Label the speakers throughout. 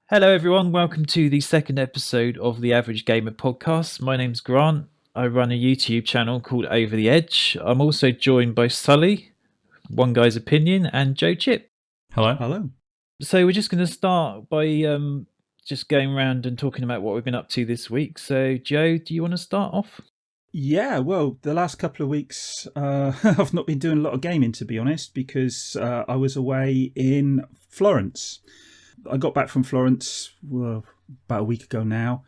Speaker 1: Hello, everyone. Welcome to the second episode of the Average Gamer podcast. My name's Grant. I run a YouTube channel called Over the Edge. I'm also joined by Sully, One Guy's Opinion, and Joe Chip.
Speaker 2: Hello.
Speaker 3: Hello.
Speaker 1: So we're just going to start by just going around and talking about what we've been up to this week. So, Joe, do you want to start off?
Speaker 3: Yeah, well, the last couple of weeks, I've not been doing a lot of gaming, to be honest, because I was away in Florence. I got back from Florence about a week ago now.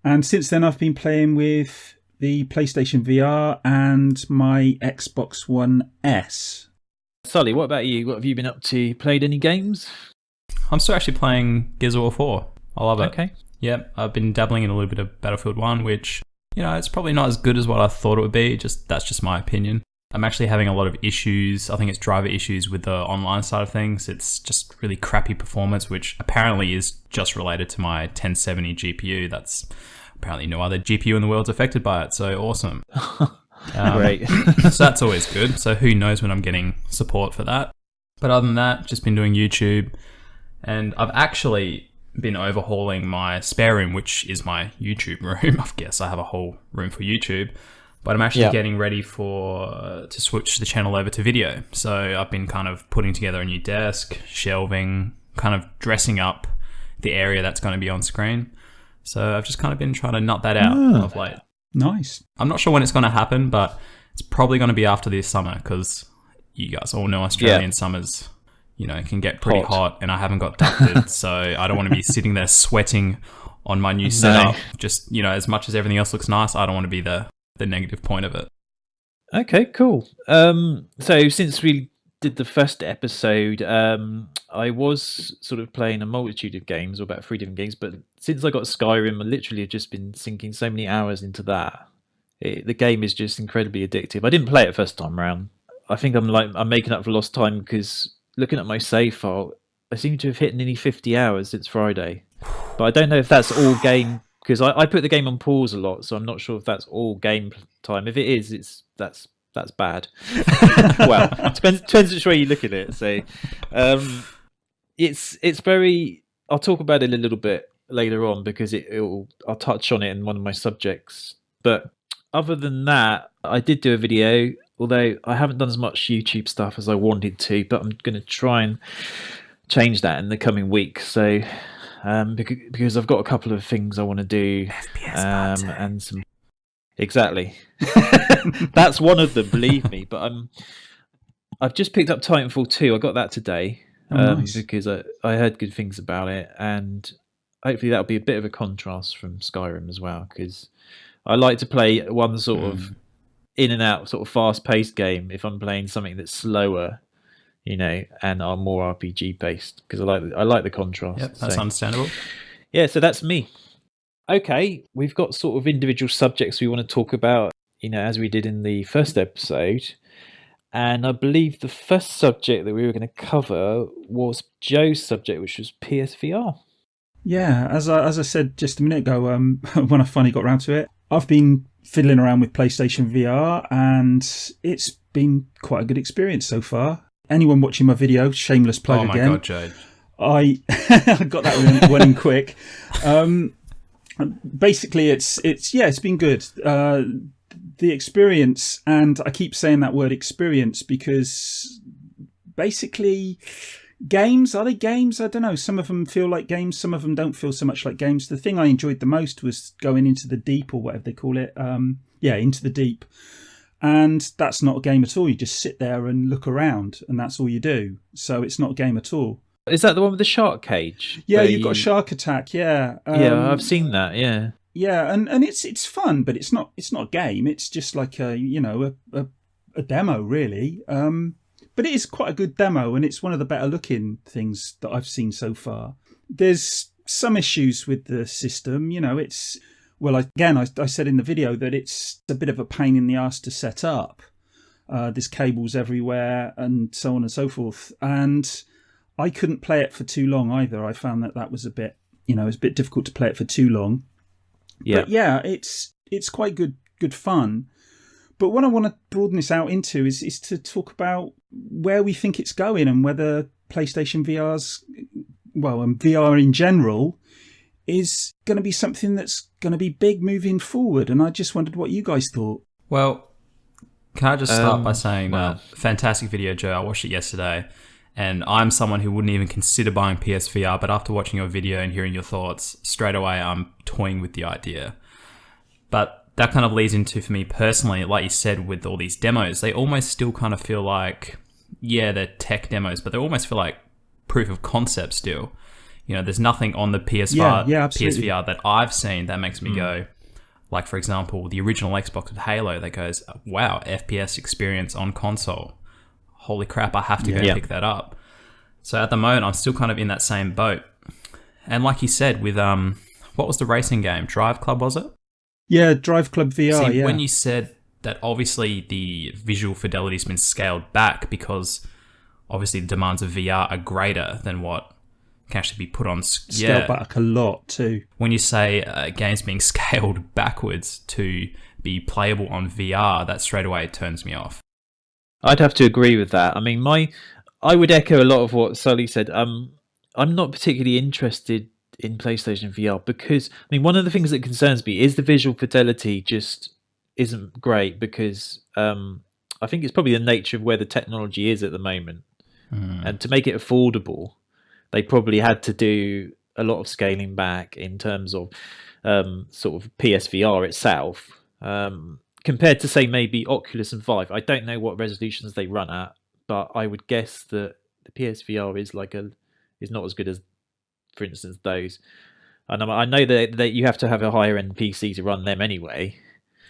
Speaker 3: And since then, I've been playing with the PlayStation VR and my Xbox One S.
Speaker 1: Sully, what about you? What have you been up to? Played any games?
Speaker 2: I'm still actually playing Gears of War 4. I love it.
Speaker 1: Okay.
Speaker 2: Yep, I've been dabbling in a little bit of Battlefield 1, which, you know, it's probably not as good as what I thought it would be. That's just my opinion. I'm actually having a lot of issues. I think it's driver issues with the online side of things. It's just really crappy performance, which apparently is just related to my 1070 GPU. That's apparently no other GPU in the world's affected by it. So awesome.
Speaker 1: Great.
Speaker 2: So that's always good. So who knows when I'm getting support for that. But other than that, just been doing YouTube. And I've actually been overhauling my spare room, which is my YouTube room. I guess I have a whole room for YouTube. But I'm actually getting ready to switch the channel over to video. So I've been kind of putting together a new desk, shelving, kind of dressing up the area that's going to be on screen. So I've just kind of been trying to nut that out of late.
Speaker 3: Nice.
Speaker 2: I'm not sure when it's going to happen, but it's probably going to be after this summer because you guys all know Australian summers, you know, can get pretty hot and I haven't got ducted. So I don't want to be sitting there sweating on my new setup. Just, you know, as much as everything else looks nice, I don't want to be the negative point of it.
Speaker 1: Okay, cool. So since we did the first episode, I was sort of playing a multitude of games, or about 3 different games, but since I got Skyrim, I literally have just been sinking so many hours into that. The game is just incredibly addictive. I didn't play it first time around. I think I'm making up for lost time because looking at my save file, I seem to have hit nearly 50 hours since Friday. But I don't know if that's all game, because I put the game on pause a lot, so I'm not sure if that's all game time. If it is, that's bad. Well, depends which way you look at it. So, it's very. I'll talk about it a little bit later on because I'll touch on it in one of my subjects. But other than that, I did do a video, although I haven't done as much YouTube stuff as I wanted to. But I'm going to try and change that in the coming week. So. Because I've got a couple of things I want to do, and some exactly. That's one of them, believe me. But I've just picked up Titanfall 2. I got that today
Speaker 3: Nice.
Speaker 1: because I heard good things about it, and hopefully that'll be a bit of a contrast from Skyrim as well. Because I like to play one sort of in and out, sort of fast-paced game if I'm playing something that's slower. You know, and are more RPG based because I like the contrast.
Speaker 2: Yep, that's understandable.
Speaker 1: Yeah, so that's me. Okay, we've got sort of individual subjects we want to talk about, you know, as we did in the first episode. And I believe the first subject that we were going to cover was Joe's subject, which was PSVR.
Speaker 3: Yeah, as I said just a minute ago, when I finally got around to it, I've been fiddling around with PlayStation VR and it's been quite a good experience so far. Anyone watching my video, shameless plug again.
Speaker 2: Oh my God, Jade.
Speaker 3: I got that one in quick. Basically, it's been good. The experience, and I keep saying that word experience because basically, games, are they games? I don't know. Some of them feel like games, some of them don't feel so much like games. The thing I enjoyed the most was going into the deep, or whatever they call it. Into the deep. And that's not a game at all. You just sit there and look around, and that's all you do. So it's not a game at all.
Speaker 1: Is that the one with the shark cage?
Speaker 3: Yeah, you've got a shark attack. Yeah,
Speaker 1: yeah, I've seen that. Yeah,
Speaker 3: yeah, and it's fun, but it's not a game. It's just like a demo, really. But it is quite a good demo, and it's one of the better looking things that I've seen so far. There's some issues with the system. You know, it's. Well, I said in the video that it's a bit of a pain in the arse to set up. There's cables everywhere and so on and so forth. And I couldn't play it for too long either. I found that was a bit, it was a bit difficult to play it for too long.
Speaker 1: Yeah.
Speaker 3: But yeah, it's quite good fun. But what I want to broaden this out into is to talk about where we think it's going and whether PlayStation VR's, and VR in general, is going to be something that's going to be big moving forward. And I just wondered what you guys thought.
Speaker 2: Well, can I just start by saying that fantastic video, Joe. I watched it yesterday, and I'm someone who wouldn't even consider buying PSVR, but after watching your video and hearing your thoughts, straight away I'm toying with the idea. But that kind of leads into, for me personally, like you said, with all these demos, they almost still kind of feel like, yeah, they're tech demos, but they almost feel like proof of concept still. You know, there's nothing on the PSVR that I've seen that makes me go, like, for example, the original Xbox with Halo that goes, wow, FPS experience on console. Holy crap, I have to go pick that up. So at the moment, I'm still kind of in that same boat. And like you said, with, what was the racing game? Drive Club, was it?
Speaker 3: Yeah, Drive Club VR,
Speaker 2: See, when you said that obviously the visual fidelity has been scaled back because obviously the demands of VR are greater than what can actually be put on.
Speaker 3: Scaled back a lot too.
Speaker 2: When you say games being scaled backwards to be playable on VR, that straight away turns me off.
Speaker 1: I'd have to agree with that. I mean, I would echo a lot of what Sully said. I'm not particularly interested in PlayStation VR because, I mean, one of the things that concerns me is the visual fidelity just isn't great because I think it's probably the nature of where the technology is at the moment. And to make it affordable, they probably had to do a lot of scaling back in terms of sort of PSVR itself. Compared to, say, maybe Oculus and Vive, I don't know what resolutions they run at, but I would guess that the PSVR is not as good as, for instance, those. And I know that you have to have a higher end PC to run them anyway.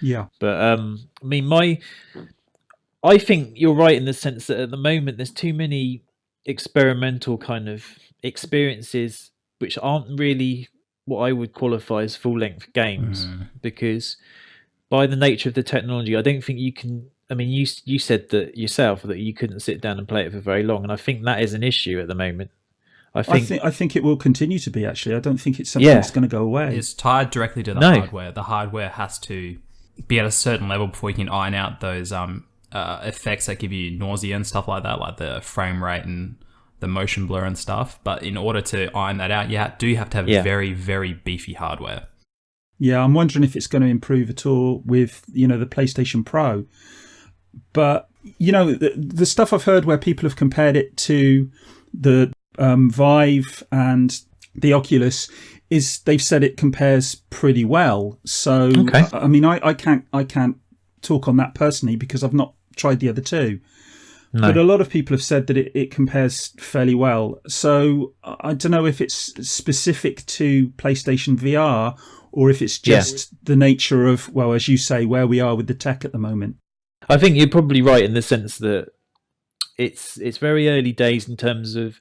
Speaker 3: Yeah.
Speaker 1: But I mean, I think you're right in the sense that at the moment there's too many experimental kind of experiences which aren't really what I would qualify as full length games because by the nature of the technology, I don't think you can. I mean, you said that yourself that you couldn't sit down and play it for very long, and I think that is an issue at the moment. I
Speaker 3: think it will continue to be. Actually, I don't think it's something that's going to go away.
Speaker 2: It's tied directly to the hardware. The hardware has to be at a certain level before you can iron out those effects that give you nausea and stuff like that, like the frame rate and the motion blur and stuff. But in order to iron that out, you do have to have very, very beefy hardware.
Speaker 3: Yeah, I'm wondering if it's going to improve at all with, the PlayStation Pro. But, the stuff I've heard where people have compared it to the Vive and the Oculus is they've said it compares pretty well. So, I mean, I can't talk on that personally because I've not tried the other two. No. But a lot of people have said that it compares fairly well. So I don't know if it's specific to PlayStation VR or if it's just the nature of, well, as you say, where we are with the tech at the moment.
Speaker 1: I think you're probably right in the sense that it's very early days in terms of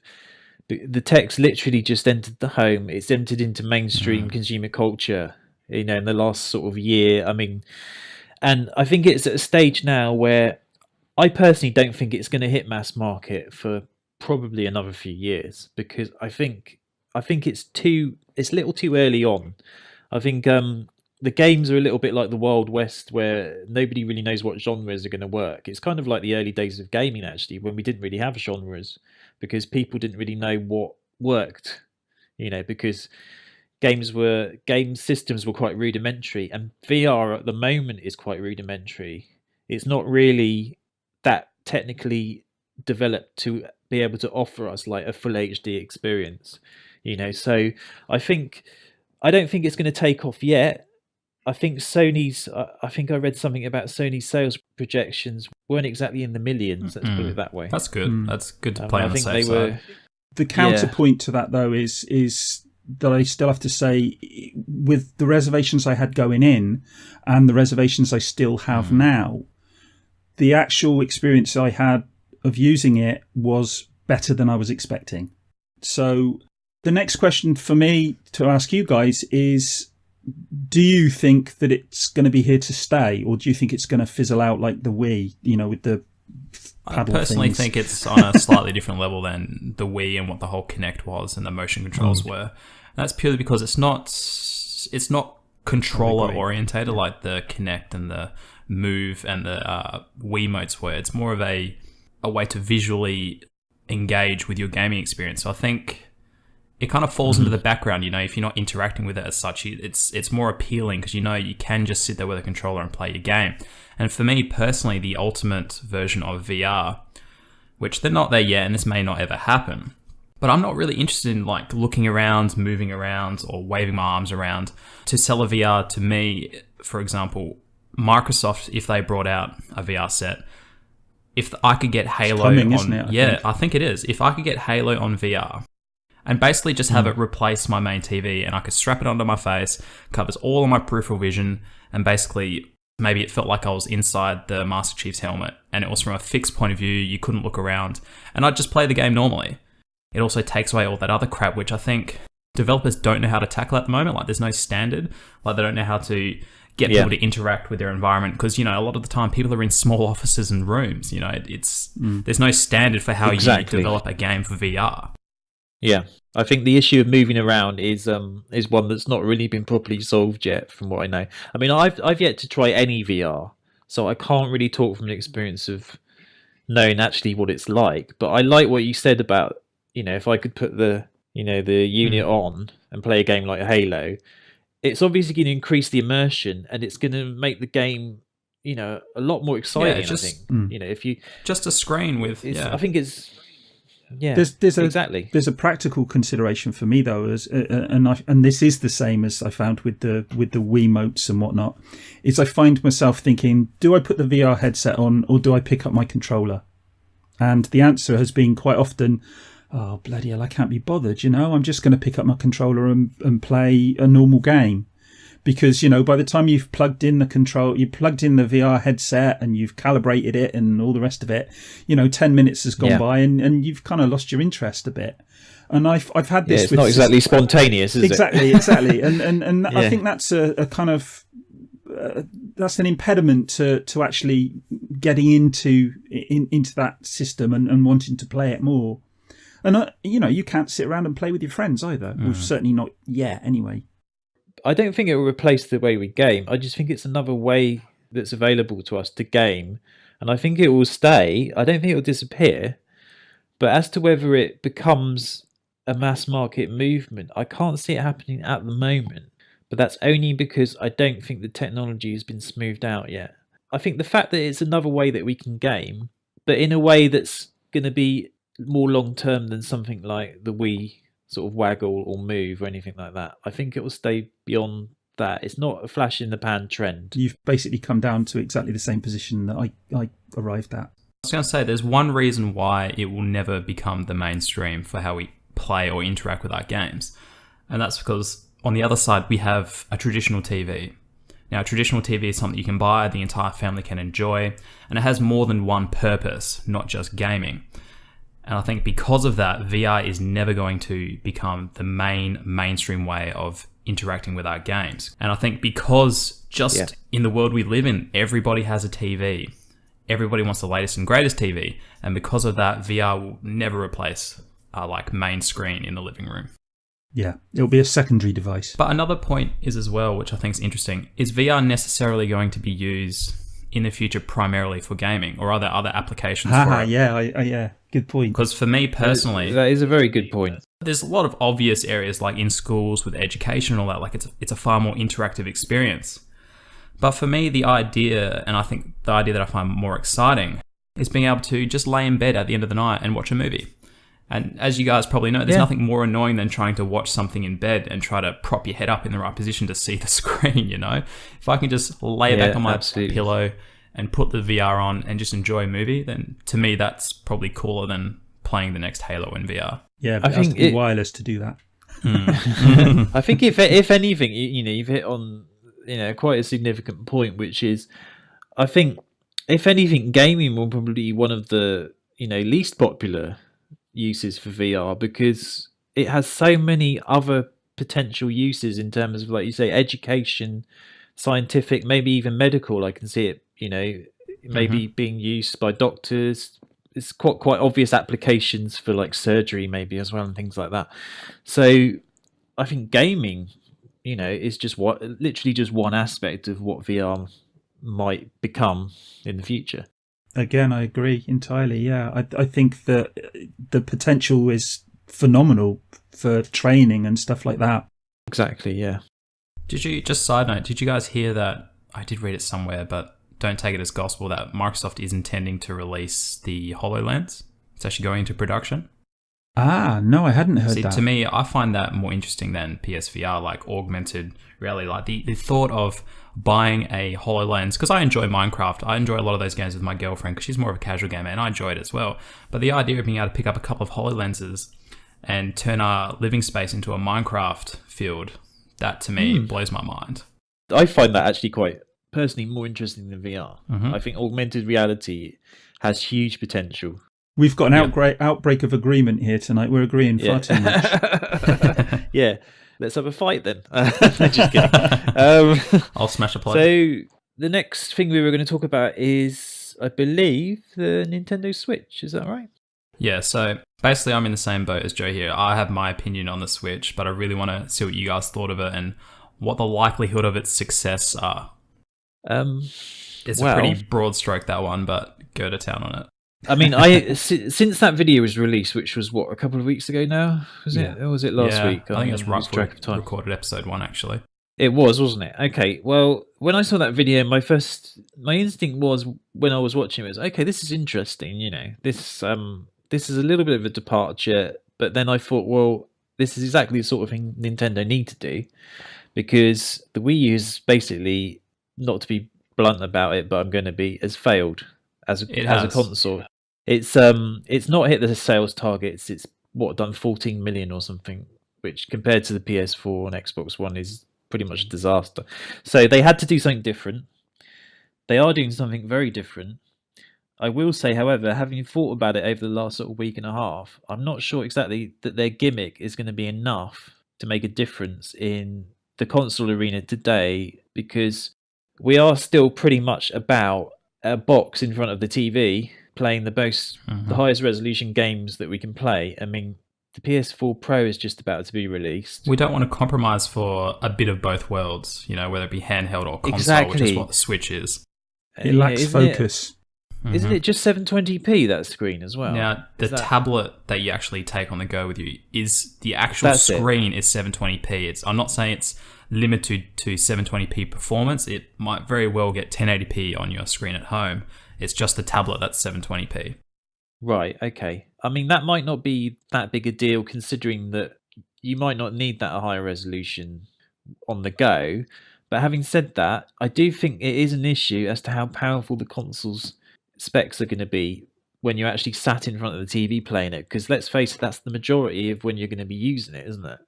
Speaker 1: the tech's literally just entered the home. It's entered into mainstream consumer culture, in the last sort of year. I mean, and I think it's at a stage now where I personally don't think it's going to hit mass market for probably another few years because I think it's a little too early on. I think the games are a little bit like the Wild West where nobody really knows what genres are going to work. It's kind of like the early days of gaming, actually, when we didn't really have genres because people didn't really know what worked, because game systems were quite rudimentary, and VR at the moment is quite rudimentary. It's not really that technically developed to be able to offer us like a full HD experience, so I don't think it's going to take off yet. I think I think I read something about Sony's sales projections weren't exactly in the millions. Let's put it that way.
Speaker 2: That's good. That's good to play on the safe side.
Speaker 3: The counterpoint to that, though, is that I still have to say, with the reservations I had going in and the reservations I still have now, the actual experience I had of using it was better than I was expecting. So the next question for me to ask you guys is, do you think that it's going to be here to stay, or do you think it's going to fizzle out like the Wii, with the paddle
Speaker 2: I personally
Speaker 3: things?
Speaker 2: think it's on a slightly different level than the Wii and what the whole Kinect was and the motion controls were. And that's purely because it's not controller orientated like the Kinect and the Move and the Wiimotes were. It's more of a way to visually engage with your gaming experience. So I think it kind of falls into the background, you know, if you're not interacting with it as such. It's more appealing because, you know, you can just sit there with a controller and play your game. And for me personally, the ultimate version of VR, which they're not there yet, and this may not ever happen, but I'm not really interested in like looking around, moving around, or waving my arms around. To sell a VR to me, for example, Microsoft, if they brought out a VR set, if I could get Halo
Speaker 3: coming,
Speaker 2: on,
Speaker 3: isn't it?
Speaker 2: I think it is. If I could get Halo on VR and basically just have it replace my main TV, and I could strap it onto my face, covers all of my peripheral vision, and basically maybe it felt like I was inside the Master Chief's helmet, and it was from a fixed point of view, you couldn't look around, and I'd just play the game normally. It also takes away all that other crap, which I think developers don't know how to tackle at the moment. Like, there's no standard. Like, they don't know how to get people to interact with their environment, because, you know, a lot of the time people are in small offices and rooms. You know, there's no standard for how you develop a game for VR.
Speaker 1: Yeah, I think the issue of moving around is one that's not really been properly solved yet, from what I know. I mean, I've yet to try any VR, so I can't really talk from the experience of knowing actually what it's like. But I like what you said about, you know, if I could put the unit on and play a game like Halo, it's obviously going to increase the immersion, and it's going to make the game, you know, a lot more exciting. I think, you know, if you
Speaker 2: just a screen with,
Speaker 1: I think it's. Yeah,
Speaker 3: there's a practical consideration for me though, and this is the same as I found with the Wiimotes and whatnot. Is I find myself thinking, do I put the VR headset on or do I pick up my controller? And the answer has been quite often, oh bloody hell, I can't be bothered. You know, I'm just going to pick up my controller and play a normal game. Because, you know, by the time you've plugged in the VR headset and you've calibrated it and all the rest of it, you know, 10 minutes has gone by and you've kind of lost your interest a bit. And I've had this.
Speaker 1: It's not exactly spontaneous, is
Speaker 3: it? Exactly. And I think that's a kind of that's an impediment to actually getting into that system and wanting to play it more. And you know, you can't sit around and play with your friends either. Well, certainly not yet, anyway.
Speaker 1: I don't think it will replace the way we game. I just think it's another way that's available to us to game. And I think it will stay. I don't think it will disappear. But as to whether it becomes a mass market movement, I can't see it happening at the moment. But that's only because I don't think the technology has been smoothed out yet. I think the fact that it's another way that we can game, but in a way that's going to be more long term than something like the Wii sort of waggle or move or anything like that. I think it will stay beyond that. It's not a flash in the pan trend.
Speaker 3: You've basically come down to exactly the same position that I arrived at.
Speaker 2: I was going to say, there's one reason why it will never become the mainstream for how we play or interact with our games. And that's because on the other side, we have a traditional TV. Now, a traditional TV is something you can buy, the entire family can enjoy, and it has more than one purpose, not just gaming. And I think because of that, VR is never going to become the mainstream way of interacting with our games. And I think because in the world we live in, everybody has a TV. Everybody wants the latest and greatest TV. And because of that, VR will never replace our like main screen in the living room.
Speaker 3: Yeah, it'll be a secondary device.
Speaker 2: But another point is as well, which I think is interesting, is VR necessarily going to be used in the future primarily for gaming, or are there other applications for it?
Speaker 3: Yeah, good point.
Speaker 2: Because for me personally,
Speaker 1: that is a very good point.
Speaker 2: There's a lot of obvious areas like in schools with education and all that, like it's a far more interactive experience. But for me, the idea, and I think the idea that I find more exciting, is being able to just lay in bed at the end of the night and watch a movie. And as you guys probably know, there's nothing more annoying than trying to watch something in bed and try to prop your head up in the right position to see the screen, you know? If I can just lay back on my pillow and put the VR on and just enjoy a movie, then to me, that's probably cooler than playing the next Halo in VR.
Speaker 3: Yeah, but it has to be wireless to do that.
Speaker 1: I think if anything, you know, you've hit on, you know, quite a significant point, which is, I think, if anything, gaming will probably be one of the, you know, least popular uses for VR, because it has so many other potential uses in terms of, like you say, education, scientific, maybe even medical. I can see it, you know, maybe being used by doctors. It's quite obvious applications for like surgery maybe as well and things like that. So I think gaming, you know, is just literally just one aspect of what VR might become in the future.
Speaker 3: Again, I agree entirely. Yeah, I think that the potential is phenomenal for training and stuff like that.
Speaker 1: Exactly, yeah.
Speaker 2: Just side note, did you guys hear that? I did read it somewhere, but don't take it as gospel, that Microsoft is intending to release the HoloLens. It's actually going into production.
Speaker 3: Ah, no, I hadn't heard
Speaker 2: See,
Speaker 3: that.
Speaker 2: to me, I find that more interesting than PSVR, like augmented reality. Like the thought of buying a HoloLens, because I enjoy Minecraft. I enjoy a lot of those games with my girlfriend because she's more of a casual gamer and I enjoy it as well. But the idea of being able to pick up a couple of HoloLenses and turn our living space into a Minecraft field, that to me blows my mind.
Speaker 1: I find that actually quite personally more interesting than VR.
Speaker 2: Mm-hmm.
Speaker 1: I think augmented reality has huge potential.
Speaker 3: We've got an outbreak of agreement here tonight. We're agreeing far too much.
Speaker 1: Yeah, let's have a fight then. Just kidding.
Speaker 2: I'll smash a plate.
Speaker 1: So the next thing we were going to talk about is, I believe, the Nintendo Switch. Is that right?
Speaker 2: Yeah, so basically I'm in the same boat as Joe here. I have my opinion on the Switch, but I really want to see what you guys thought of it and what the likelihood of its success are. It's a pretty broad stroke, that one, but go to town on it.
Speaker 1: I mean, since that video was released, which was a couple of weeks ago now, was it? Or was it last week?
Speaker 2: I think it was right
Speaker 1: track of time.
Speaker 2: Recorded episode 1, actually.
Speaker 1: It was, wasn't it? Okay. Well, when I saw that video, my instinct was, when I was watching it, was, okay, this is interesting. You know, this is a little bit of a departure, but then I thought, well, this is exactly the sort of thing Nintendo need to do, because the Wii U is basically, not to be blunt about it, but I'm going to be, has failed as a console. It's not hit the sales targets. It's done 14 million or something, which compared to the PS4 and Xbox One is pretty much a disaster. So they had to do something different. They are doing something very different. I will say, however, having thought about it over the last sort of week and a half, I'm not sure exactly that their gimmick is going to be enough to make a difference in the console arena today, because we are still pretty much about a box in front of the TV playing the highest resolution games that we can play. I mean, the PS4 Pro is just about to be released.
Speaker 2: We don't want to compromise for a bit of both worlds, you know, whether it be handheld or console, which is what the Switch is.
Speaker 3: It lacks focus.
Speaker 1: Isn't it just 720p, that screen as well?
Speaker 2: Now, the tablet that you actually take on the go with you is the actual screen is 720p. I'm not saying it's limited to 720p performance. It might very well get 1080p on your screen at home. It's just the tablet that's 720p.
Speaker 1: Right, okay. I mean, that might not be that big a deal, considering that you might not need that high resolution on the go. But having said that, I do think it is an issue as to how powerful the console's specs are going to be when you're actually sat in front of the TV playing it. Because let's face it, that's the majority of when you're going to be using it, isn't it?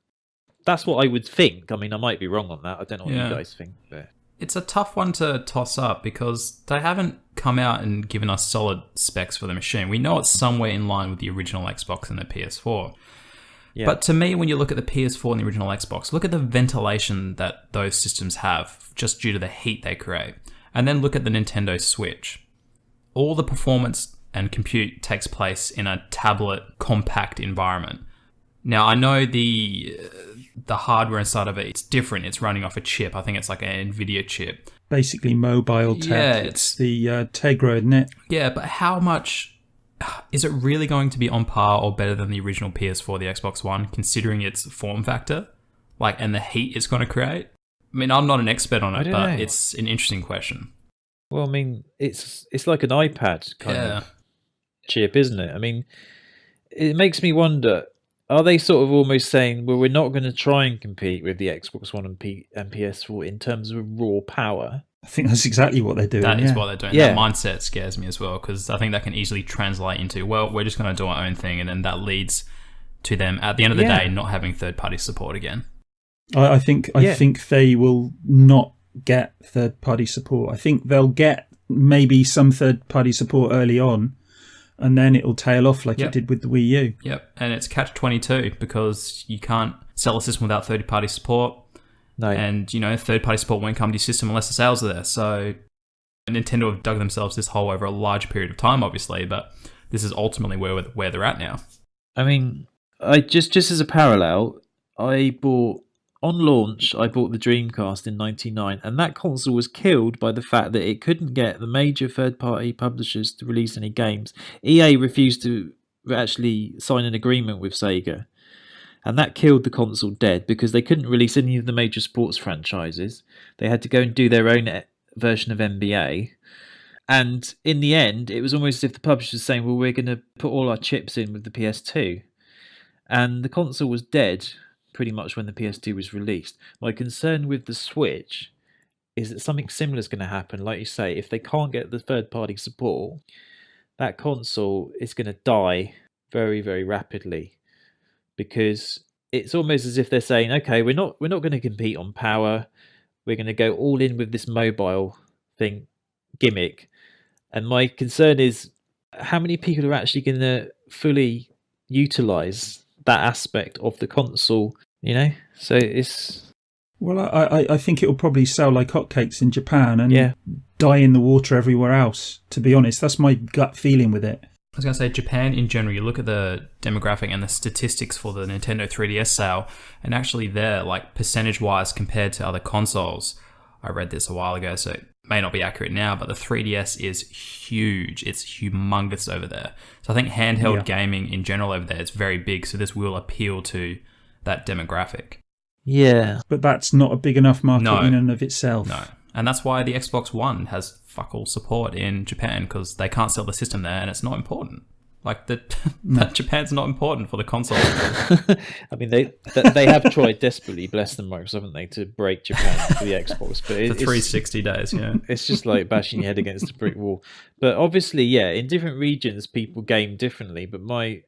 Speaker 1: That's what I would think. I mean, I might be wrong on that. I don't know what you guys think. But
Speaker 2: it's a tough one to toss up because they haven't come out and given us solid specs for the machine. We know it's somewhere in line with the original Xbox and the PS4. Yeah. But to me, when you look at the PS4 and the original Xbox, look at the ventilation that those systems have just due to the heat they create. And then look at the Nintendo Switch. All the performance and compute takes place in a tablet compact environment. Now, I know the hardware inside of it's different. It's running off a chip. I think it's like an NVIDIA chip.
Speaker 3: Basically mobile tech. Yeah, it's the Tegra, isn't it?
Speaker 2: Yeah, but how much... Is it really going to be on par or better than the original PS4, the Xbox One, considering its form factor? And the heat it's going to create? I mean, I'm not an expert on it, but it's an interesting question.
Speaker 1: Well, I mean, it's like an iPad kind of chip, isn't it? I mean, it makes me wonder... Are they sort of almost saying, well, we're not going to try and compete with the Xbox One and PS4 in terms of raw power?
Speaker 3: I think that's exactly what they're doing.
Speaker 2: That is what they're doing. Yeah. That mindset scares me as well, because I think that can easily translate into, well, we're just going to do our own thing, and then that leads to them, at the end of the day, not having third-party support again.
Speaker 3: I think they will not get third-party support. I think they'll get maybe some third-party support early on, and then it'll tail off like it did with the Wii U.
Speaker 2: Yep, and it's catch-22 because you can't sell a system without third-party support. No. And, third-party support won't come to your system unless the sales are there. So Nintendo have dug themselves this hole over a large period of time, obviously, but this is ultimately where they're at now.
Speaker 1: I mean, I just as a parallel, I bought on launch, I bought the Dreamcast in '99, and that console was killed by the fact that it couldn't get the major third-party publishers to release any games. EA refused to actually sign an agreement with Sega, and that killed the console dead because they couldn't release any of the major sports franchises. They had to go and do their own version of NBA. And in the end, it was almost as if the publisher was saying, well, we're going to put all our chips in with the PS2. And the console was dead pretty much when the PS2 was released. My concern with the Switch is that something similar is going to happen. Like you say, if they can't get the third-party support, that console is going to die very, very rapidly, because it's almost as if they're saying, okay, we're not going to compete on power. We're going to go all in with this mobile thing gimmick. And my concern is how many people are actually going to fully utilize that aspect of the console, So it's...
Speaker 3: Well, I think it will probably sell like hotcakes in Japan and die in the water everywhere else, to be honest. That's my gut feeling with it.
Speaker 2: I was going to say, Japan in general, you look at the demographic and the statistics for the Nintendo 3DS sale, and actually there, like percentage-wise compared to other consoles, I read this a while ago, so it may not be accurate now, but the 3DS is huge. It's humongous over there. So I think handheld gaming in general over there is very big, so this will appeal to that demographic.
Speaker 1: Yeah.
Speaker 3: But that's not a big enough market in and of itself.
Speaker 2: No. And that's why the Xbox One has fuck all support in Japan, because they can't sell the system there and it's not important. Like, that Japan's not important for the console.
Speaker 1: I mean, they have tried desperately, bless them, Microsoft, haven't they, to break Japan for the Xbox. But
Speaker 2: for 360 days, yeah.
Speaker 1: It's just like bashing your head against a brick wall. But obviously, in different regions, people game differently. But my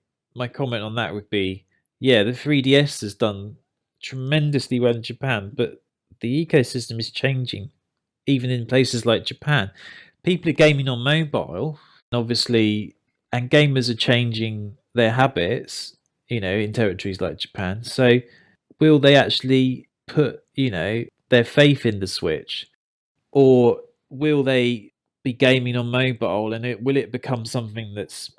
Speaker 1: comment on that would be, the 3DS has done tremendously well in Japan, but the ecosystem is changing, even in places like Japan. People are gaming on mobile, obviously, and gamers are changing their habits, in territories like Japan. So will they actually put, their faith in the Switch? Or will they be gaming on mobile, and will it become something that's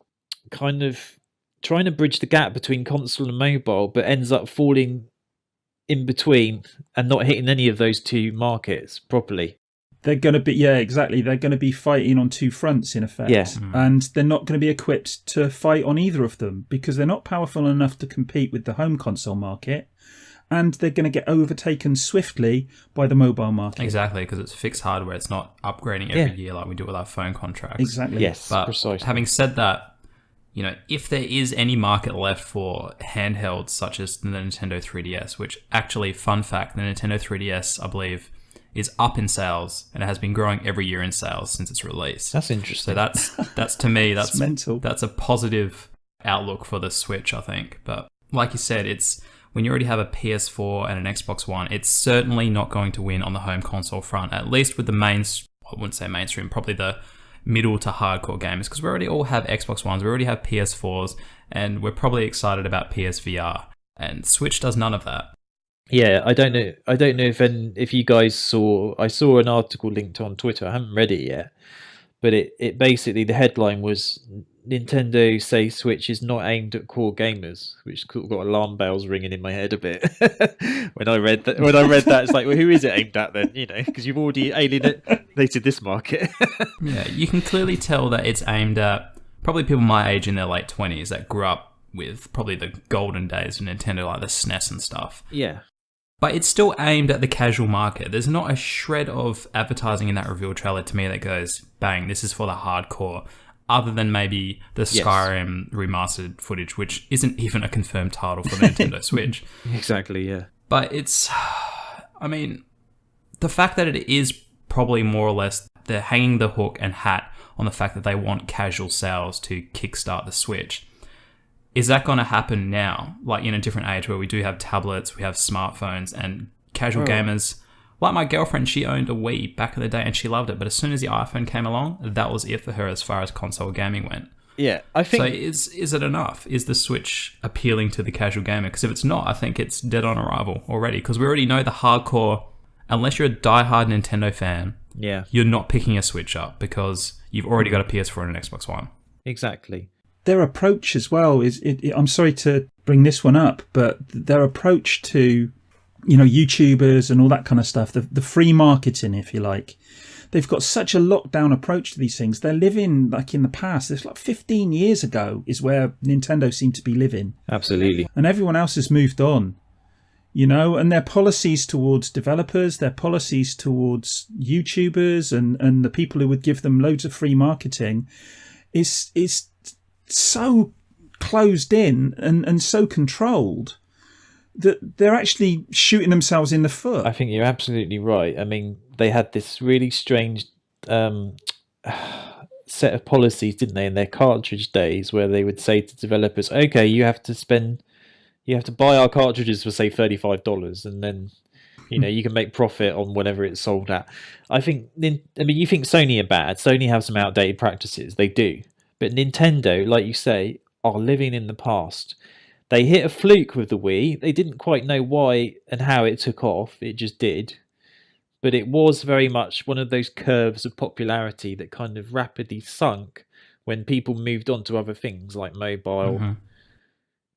Speaker 1: kind of trying to bridge the gap between console and mobile, but ends up falling in between and not hitting any of those two markets properly?
Speaker 3: They're going to be, exactly. They're going to be fighting on two fronts, in effect.
Speaker 1: Yes.
Speaker 3: And they're not going to be equipped to fight on either of them, because they're not powerful enough to compete with the home console market. And they're going to get overtaken swiftly by the mobile market.
Speaker 2: Exactly, because it's fixed hardware. It's not upgrading every year like we do with our phone contracts.
Speaker 3: Exactly.
Speaker 1: Yes,
Speaker 2: but
Speaker 1: precisely.
Speaker 2: Having said that, if there is any market left for handhelds such as the Nintendo 3DS, which actually, fun fact, the Nintendo 3DS, I believe, is up in sales, and it has been growing every year in sales since its release.
Speaker 1: That's interesting.
Speaker 2: So that's to me, that's
Speaker 3: mental.
Speaker 2: That's a positive outlook for the Switch, I think. But like you said, it's when you already have a PS4 and an Xbox One, it's certainly not going to win on the home console front, at least with the I wouldn't say mainstream, probably the middle to hardcore gamers, because we already all have Xbox Ones, we already have PS4s, and we're probably excited about PSVR. And Switch does none of that.
Speaker 1: Yeah, I don't know if you guys saw. I saw an article linked on Twitter. I haven't read it yet, but it basically, the headline was, Nintendo say Switch is not aimed at core gamers, which got alarm bells ringing in my head a bit when I read that. It's like, well, who is it aimed at then? Because you've already alienated this market.
Speaker 2: Yeah, you can clearly tell that it's aimed at probably people my age in their late 20s that grew up with probably the golden days of Nintendo, like the SNES and stuff.
Speaker 1: Yeah.
Speaker 2: But it's still aimed at the casual market. There's not a shred of advertising in that reveal trailer to me that goes, bang, this is for the hardcore, other than maybe the Skyrim remastered footage, which isn't even a confirmed title for the Nintendo Switch.
Speaker 1: Exactly, yeah.
Speaker 2: But it's, I mean, the fact that it is probably more or less, they're hanging the hook and hat on the fact that they want casual sales to kickstart the Switch. Is that going to happen now? Like in a different age where we do have tablets, we have smartphones, and casual gamers. Like my girlfriend, she owned a Wii back in the day and she loved it. But as soon as the iPhone came along, that was it for her as far as console gaming went.
Speaker 1: Yeah, I think...
Speaker 2: So is it enough? Is the Switch appealing to the casual gamer? Because if it's not, I think it's dead on arrival already. Because we already know the hardcore, unless you're a diehard Nintendo fan, you're not picking a Switch up because you've already got a PS4 and an Xbox One.
Speaker 1: Exactly.
Speaker 3: Their approach as well I'm sorry to bring this one up, but their approach to YouTubers and all that kind of stuff, the free marketing, if you like. They've got such a lockdown approach to these things. They're living like in the past. It's like 15 years ago is where Nintendo seemed to be living.
Speaker 1: Absolutely.
Speaker 3: And everyone else has moved on, and their policies towards developers, their policies towards YouTubers and the people who would give them loads of free marketing is so closed in and so controlled that they're actually shooting themselves in the foot.
Speaker 1: I think you're absolutely right. I mean, they had this really strange set of policies, didn't they, in their cartridge days, where they would say to developers, okay, you have to buy our cartridges for, say, $35, and then you can make profit on whatever it's sold at. You think Sony are bad. Sony have some outdated practices. They do. But Nintendo, like you say, are living in the past. They hit a fluke with the Wii. They didn't quite know why and how it took off. It just did. But it was very much one of those curves of popularity that kind of rapidly sunk when people moved on to other things like mobile.
Speaker 2: Mm-hmm.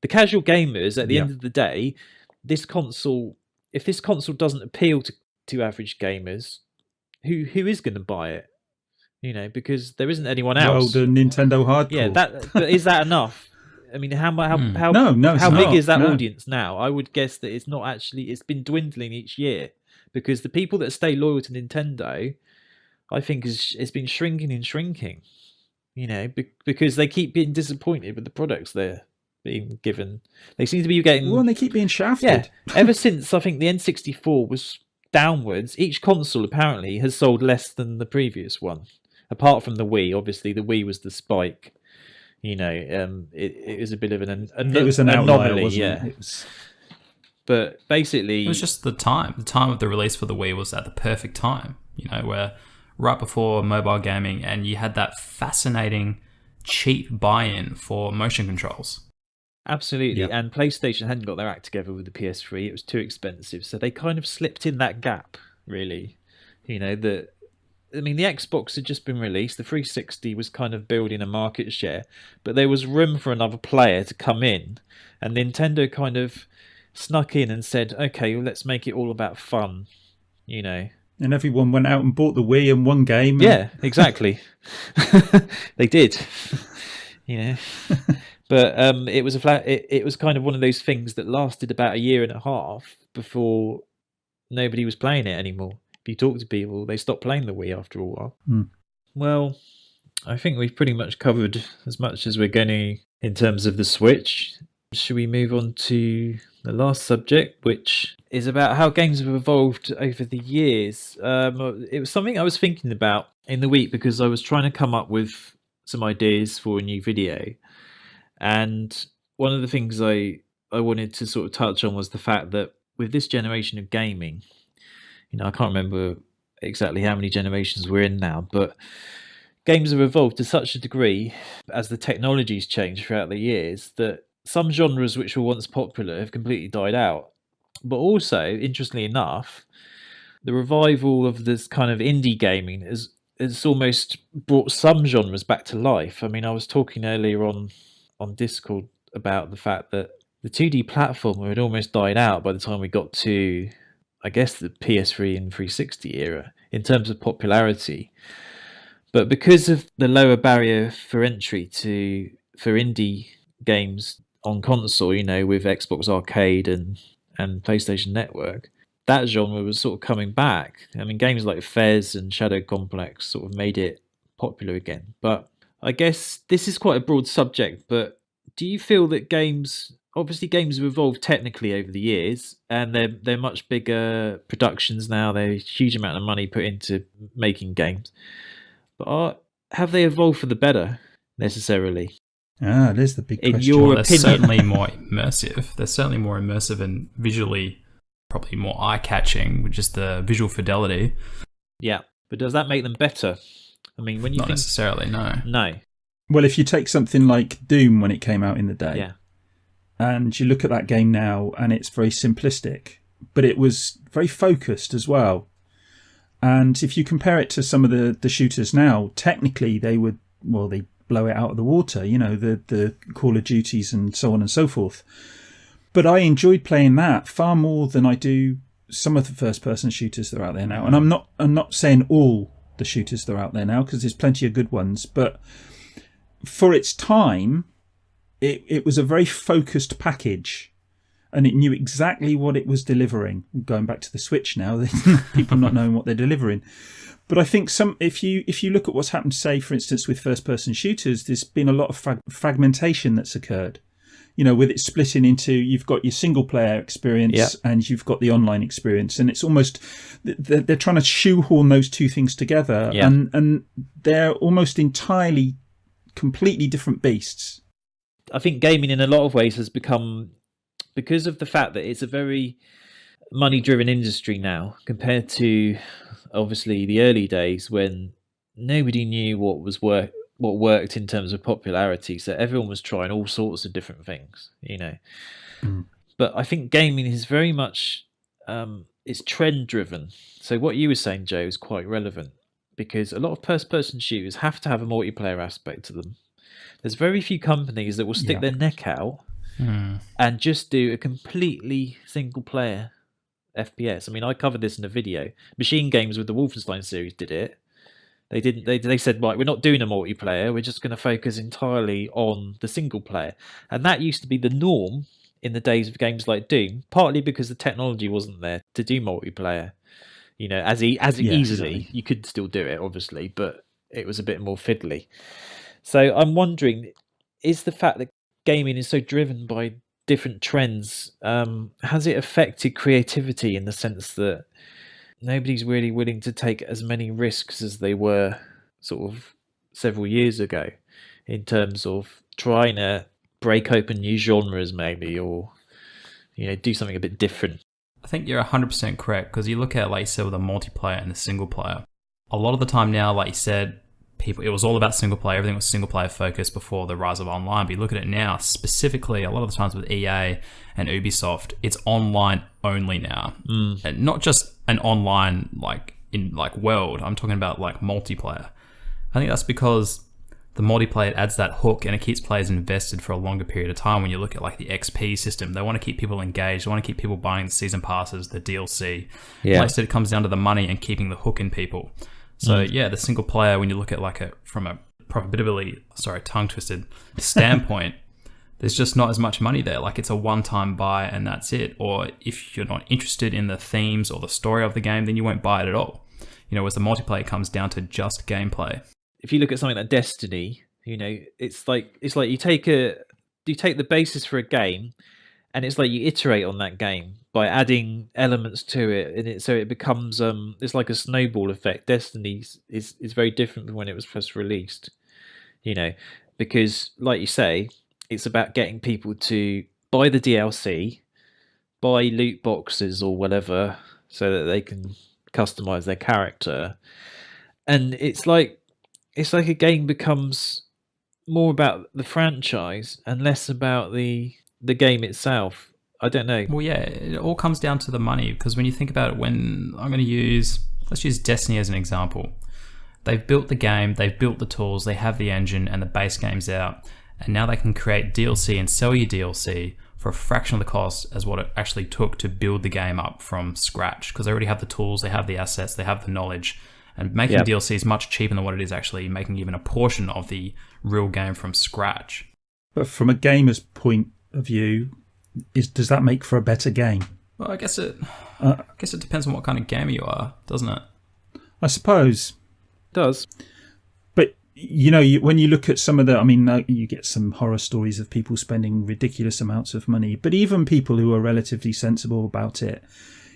Speaker 1: The casual gamers, at the end of the day, if this console doesn't appeal to average gamers, who is going to buy it? Because there isn't anyone else.
Speaker 3: Well, the Nintendo hardcore.
Speaker 1: Yeah, but is that enough? I mean, how
Speaker 3: how
Speaker 1: big is that audience now? I would guess that it's not actually. It's been dwindling each year because the people that stay loyal to Nintendo, I think, it's been shrinking and shrinking. Because they keep being disappointed with the products they're being given. They seem to be getting.
Speaker 3: Well, and they keep being shafted.
Speaker 1: Yeah, ever since I think the N64 was downwards, each console apparently has sold less than the previous one. Apart from the Wii, obviously the Wii was the spike. It was a bit of an anomaly,
Speaker 3: wasn't it?
Speaker 1: But basically,
Speaker 2: it was just the time. The time of the release for the Wii was at the perfect time. Where right before mobile gaming, and you had that fascinating cheap buy-in for motion controls.
Speaker 1: Absolutely,
Speaker 3: Yep.
Speaker 1: And PlayStation hadn't got their act together with the PS3. It was too expensive, so they kind of slipped in that gap. Really, the Xbox had just been released. The 360 was kind of building a market share, but there was room for another player to come in, and Nintendo kind of snuck in and said, "Okay, well, let's make it all about fun,"
Speaker 3: And everyone went out and bought the Wii and one game.
Speaker 1: Yeah, exactly. They did. But it was it was kind of one of those things that lasted about a year and a half before nobody was playing it anymore. If you talk to people, they stopped playing the Wii after a while. Well, I think we've pretty much covered as much as we're going to in terms of the Switch. Should we move on to the last subject, which is about how games have evolved over the years? It was something I was thinking about in the week because I was trying to come up with some ideas for a new video. And one of the things I wanted to sort of touch on was the fact that with this generation of gaming, I can't remember exactly how many generations we're in now, but games have evolved to such a degree as the technology's changed throughout the years that some genres which were once popular have completely died out. But also, interestingly enough, the revival of this kind of indie gaming has almost brought some genres back to life. I mean, I was talking earlier on Discord about the fact that the 2D platformer had almost died out by the time we got to, I guess, the PS3 and 360 era in terms of popularity. But because of the lower barrier for entry for indie games on console, with Xbox Arcade and PlayStation Network, that genre was sort of coming back. I mean, games like Fez and Shadow Complex sort of made it popular again. But I guess this is quite a broad subject, but do you feel that games have evolved technically over the years, and they're much bigger productions now, there's a huge amount of money put into making games, but have they evolved for the better necessarily?
Speaker 3: There's the big question.
Speaker 1: In your
Speaker 2: They're
Speaker 1: opinion?
Speaker 2: certainly more immersive. They're certainly more immersive and visually probably more eye-catching with just the visual fidelity.
Speaker 1: Yeah, but does that make them better? I mean, when you
Speaker 2: Not
Speaker 1: think...
Speaker 2: necessarily, no.
Speaker 1: No.
Speaker 3: Well, if you take something like Doom when it came out in the day,
Speaker 1: Yeah.
Speaker 3: and you look at that game now, and it's very simplistic, but it was very focused as well. And if you compare it to some of the shooters now, technically they blow it out of the water, the Call of Duties and so on and so forth. But I enjoyed playing that far more than I do some of the first-person shooters that are out there now. And I'm not saying all the shooters that are out there now, because there's plenty of good ones. But for its time, it was a very focused package, and it knew exactly what it was delivering. Going back to the Switch now, people not knowing what they're delivering. But I think if you look at what's happened, say, for instance, with first-person shooters, there's been a lot of fragmentation that's occurred. With it splitting into, you've got your single-player experience and you've got the online experience. And it's almost, they're trying to shoehorn those two things together.
Speaker 1: Yeah.
Speaker 3: And they're almost entirely, completely different beasts.
Speaker 1: I think gaming in a lot of ways has become, because of the fact that it's a very money-driven industry now, compared to obviously the early days when nobody knew what worked in terms of popularity, so everyone was trying all sorts of different things, But I think gaming is very much it's trend driven. So what you were saying, Joe, is quite relevant, because a lot of first-person shooters have to have a multiplayer aspect to them. There's very few companies that will stick their neck out and just do a completely single-player FPS. I mean, I covered this in a video. Machine Games with the Wolfenstein series did it. They didn't. They said, right, we're not doing a multiplayer. We're just going to focus entirely on the single player, and that used to be the norm in the days of games like Doom. Partly because the technology wasn't there to do multiplayer. Easily.
Speaker 3: Exactly.
Speaker 1: You could still do it, obviously, but it was a bit more fiddly. So I'm wondering, is the fact that gaming is so driven by different trends, has it affected creativity in the sense that nobody's really willing to take as many risks as they were sort of several years ago in terms of trying to break open new genres maybe, or do something a bit different?
Speaker 2: I think you're 100% correct, because you look at, like you said, with the multiplayer and the single player, a lot of the time now, like you said, it was all about single player. Everything was single player focused before the rise of online. But you look at it now, specifically, a lot of the times with EA and Ubisoft, it's online only now, and not just an online world. I'm talking about like multiplayer. I think that's because the multiplayer adds that hook and it keeps players invested for a longer period of time. When you look at like the XP system, they want to keep people engaged. They want to keep people buying the season passes, the DLC.
Speaker 1: Yeah.
Speaker 2: Like I said, it comes down to the money and keeping the hook in people. So yeah, the single player, when you look at from a profitability, tongue-twisted standpoint, there's just not as much money there. Like, it's a one-time buy and that's it. Or if you're not interested in the themes or the story of the game, then you won't buy it at all. Whereas the multiplayer comes down to just gameplay.
Speaker 1: If you look at something like Destiny, it's like you take the basis for a game, and it's like you iterate on that game by adding elements to it, so it becomes it's like a snowball effect. Destiny is very different from when it was first released, because like you say, it's about getting people to buy the DLC, buy loot boxes or whatever, so that they can customize their character, and it's like a game becomes more about the franchise and less about the game itself. I don't know.
Speaker 2: Well, yeah, it all comes down to the money, because when you think about it, let's use Destiny as an example. They've built the game, they've built the tools, they have the engine, and the base game's out, and now they can create DLC and sell you DLC for a fraction of the cost as what it actually took to build the game up from scratch, because they already have the tools, they have the assets, they have the knowledge, and making DLC is much cheaper than what it is actually making even a portion of the real game from scratch.
Speaker 3: But from a gamer's point of view, does that make for a better game?
Speaker 2: Well, I guess it depends on what kind of gamer you are, doesn't it?
Speaker 3: I suppose
Speaker 1: It does.
Speaker 3: But when you look at some of you get some horror stories of people spending ridiculous amounts of money. But even people who are relatively sensible about it,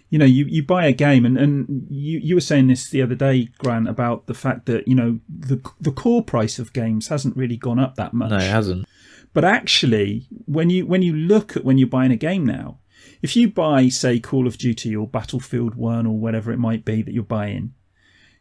Speaker 3: you buy a game, and you were saying this the other day, Grant, about the fact that the core price of games hasn't really gone up that much.
Speaker 1: No, it hasn't.
Speaker 3: But actually, when you look at when you're buying a game now, if you buy, say, Call of Duty or Battlefield 1 or whatever it might be that you're buying,